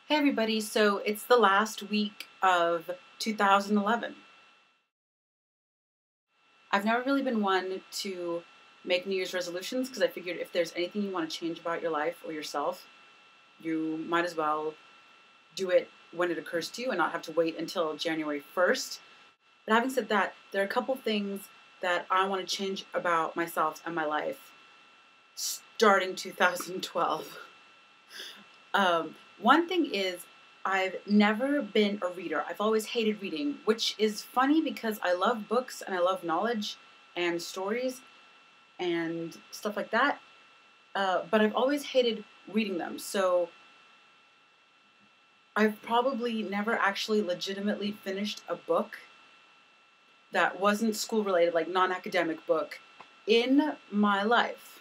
Hey everybody, so it's the last week of 2011. I've never really been one to make New Year's resolutions because I figured if there's anything you want to change about your life or yourself, you might as well do it when it occurs to you and not have to wait until January 1st. But having said that, there are a couple things that I want to change about myself and my life starting 2012. One thing is, I've never been a reader. I've always hated reading, which is funny because I love books and I love knowledge and stories and stuff like that. But I've always hated reading them. So I've probably never actually legitimately finished a book that wasn't school related, like non-academic book, in my life.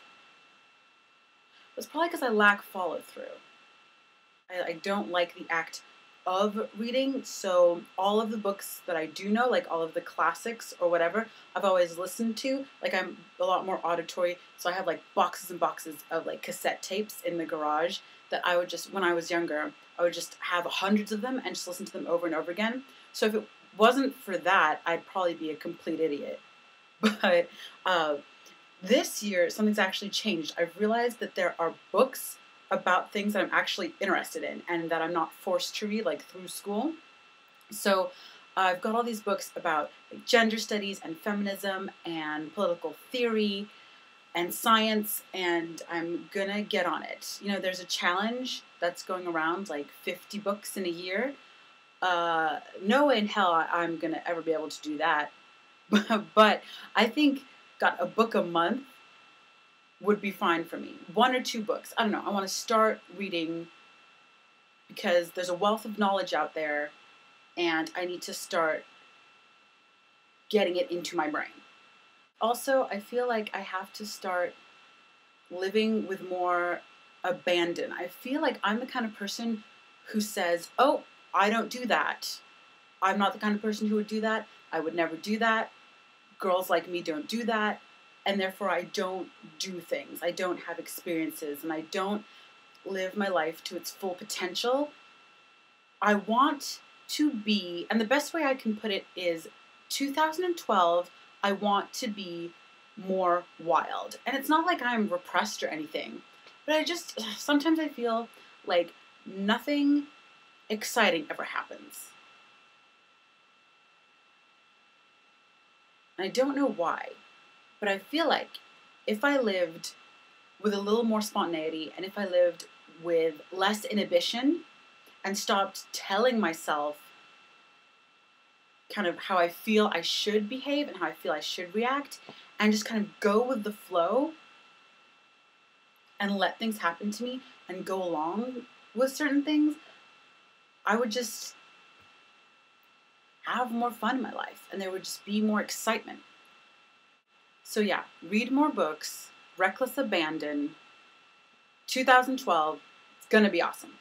It's probably because I lack follow through. I don't like the act of reading, so all of the books that I do know, like all of the classics or whatever, I've always listened to. Like I'm a lot more auditory, so I have like boxes and boxes of like cassette tapes in the garage that I would just, when I was younger, I would just have hundreds of them and just listen to them over and over again. So if it wasn't for that, I'd probably be a complete idiot. But this year, something's actually changed. I've realized that there are books about things that I'm actually interested in and that I'm not forced to read like through school. So I've got all these books about like, gender studies and feminism and political theory and science, and I'm gonna get on it. You know, there's a challenge that's going around, like 50 books in a year. No way in hell I'm gonna ever be able to do that. But I think got a book a month would be fine for me. One or two books. I don't know. I want to start reading because there's a wealth of knowledge out there and I need to start getting it into my brain. Also, I feel like I have to start living with more abandon. I feel like I'm the kind of person who says, "Oh, I don't do that. I'm not the kind of person who would do that. I would never do that. Girls like me don't do that." And therefore I don't do things. I don't have experiences and I don't live my life to its full potential. I want to be, and the best way I can put it is 2012, I want to be more wild. And it's not like I'm repressed or anything, but sometimes I feel like nothing exciting ever happens. And I don't know why. But I feel like if I lived with a little more spontaneity and if I lived with less inhibition and stopped telling myself kind of how I feel I should behave and how I feel I should react and just kind of go with the flow and let things happen to me and go along with certain things, I would just have more fun in my life and there would just be more excitement. So yeah, read more books, reckless abandon, 2012, it's gonna be awesome.